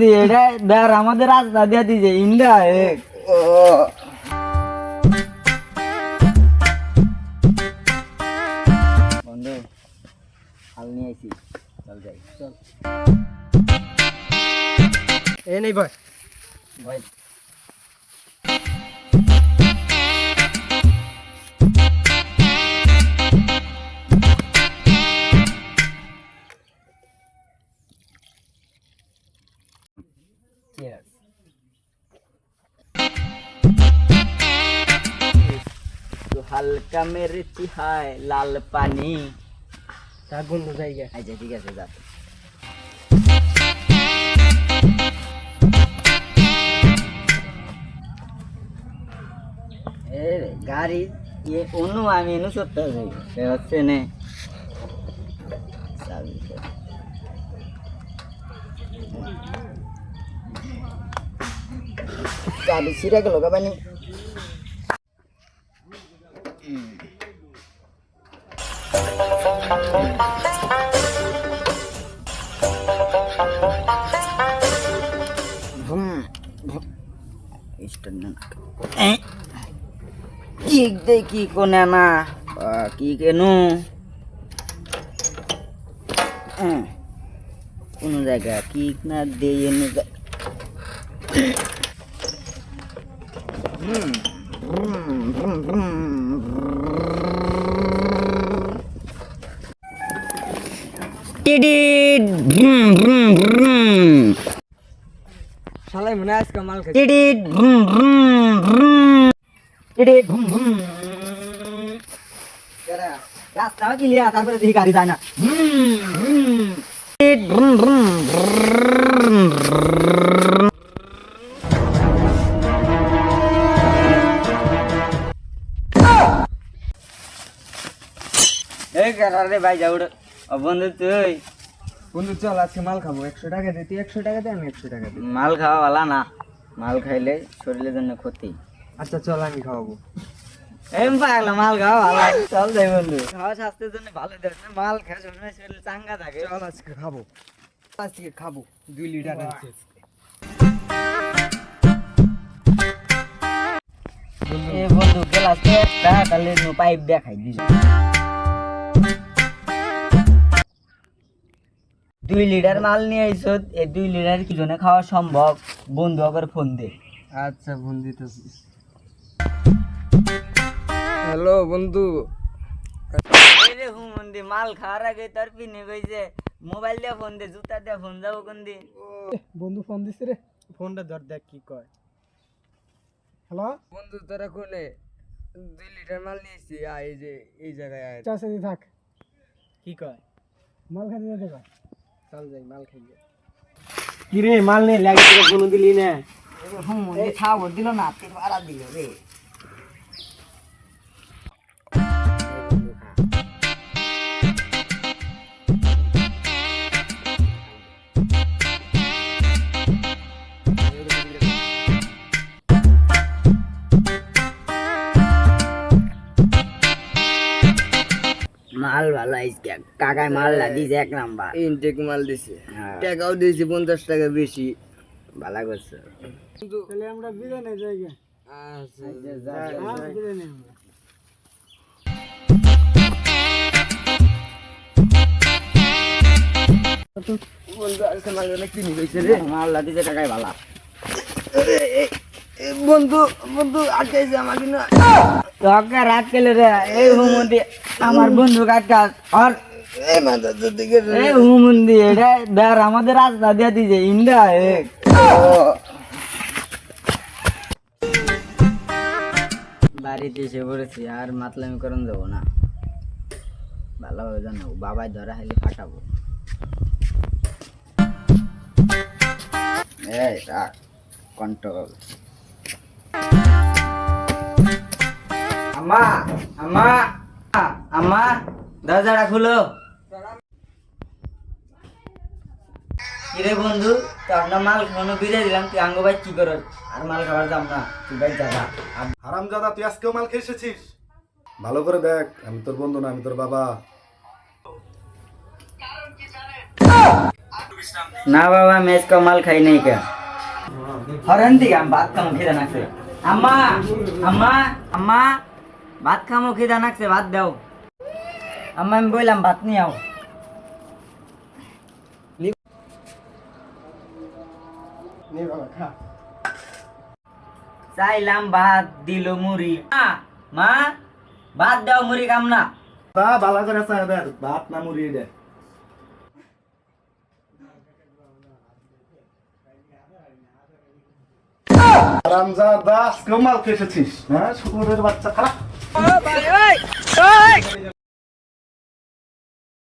হুমন্দি এটা বের আমাদের রাস্তা দিয়া দিছে ইন্ডা ও বন্ধু হাল নিয়ে আইছি চল যাই চল এ নেই ভাই ভাই Cheers. तो हल्का मिर्ची है लाल पानी তার বন্ধু জায়গা अच्छा ठीक है जा गाड़ी ये उन्नु आमी नु सत्ता है अच्छे ने चाबी सिरा के लोग बनी কিক দে কি কোনে না কি কেনু কোন জায়গা কিক না দে এনে শালাই মনে আজকে মাল খাই রাস্তা ক্লিয়ার তারপরে দেখি গাড়ি যায় না রে ভাই যাও বন্ধু তুই বন্ধু চল আজকে মাল খাবো 100 টাকা দে তুই 100 টাকা দে আমি 100 টাকা দিই মাল খাওয়া ভালো না মাল খাইলে শরীরের জন্য ক্ষতি আচ্ছা চল আমি খাওয়াবো এম পাগলা মাল খাওয়া ভালো চল যাই বন্ধু খাওয়া স্বাস্থ্যের জন্য ভালো দেয় না মাল খাওয়া সবসময় শরীর চাঙ্গা থাকে চল আজকে খাবো 2 লিটার আছে এ বন্ধু গ্লাস একটা তাহলে পাইপ দিয়ে খাই দিস 2 লিটার মাল নিয়ে আইছো এই 2 লিটার কি জন্য খাওয়া সম্ভব বন্ধু আবার ফোন দে আচ্ছা ফোন দিতেছি হ্যালো বন্ধু রে হুমন্দি মাল খাওয়ার আগে তোর পিনে কইছে মোবাইল দিয়ে ফোন দে জুতা দিয়ে ফোন যাবো কোন দিন বন্ধু ফোন দিছে রে ফোনটা ধর দেখ কি কয় হ্যালো বন্ধু তোরা কোনে 2 লিটার মাল নিয়েছি এই যে এই জায়গায় আয় চাচা দি থাক কি কয় মাল খাইতে যেতে কয় চল যাই মাল খাইয়ে কি রে মাল নে লাগি তোকে ফোন দিলি না হুমন্দি খাওয়া দিল না তুই ভাড়া দিল রে মাল ভালো আইছে কাকায় মাল না দিছে 1 নাম্বার ইনটেক মাল দিছে টাকাও দিয়েছি 50 টাকা বেশি ভালো করছে তাহলে আমরা বিরানে যাইগা আচ্ছা বিরানে আমরা বন্ধু আজকে মাল না কিনি কইছে রে মাল না দিছে কাকায় ভালো বন্ধু বন্ধু আটকাইছে আমাকে না তোকে রাত কেলে রে এই হুমন্দি আমার বন্ধু কাকা আর এই মাথা তো দিকে এই হুমন্দি এটা বের আমাদের রাস্তা দিয়া দিছে ইন্ডা বাড়িতে এসে পড়েছি আর মাতলামি করন যাবো না ভালোভাবে জানো বাবাই ধরা হাইলে ফাটাবো এই রাখ কন্ট্রোল আম্মা আম্মা আম্মা দরজাটা খুলো কিরে বন্ধু তো আপনার মাল খাওয়ানো বিদায় দিলাম তুই আঙ্গ ভাই কি করো আর মাল খাওয়ার দাম না তুই ভাই যাবা হারামজাদা তুই আজকেও মাল খেয়ে এসেছিস ভালো করে দেখ আমি তোর বন্ধু না আমি তোর বাবা না বাবা আমি আজকে মাল খাই নাই কে হরেন দিকে আমি ভাত খামো খিদা নাকছে আম্মা আম্মা আম্মা ভাত খামো খিদা নাকছে ভাত দাও আম্মা আমি বললাম ভাত নিয়ে আও নে বাবা খা চাইলাম ভাত দিল মুড়ি মা ভাত দাও মুড়ি খাম না তা বালা করে চাই দে ভাত না মুড়ি দে আরামজাদা আজকেও মাল খেয়ে এসেছিস হ্যাঁ শুকুরের বাচ্চা খারাপ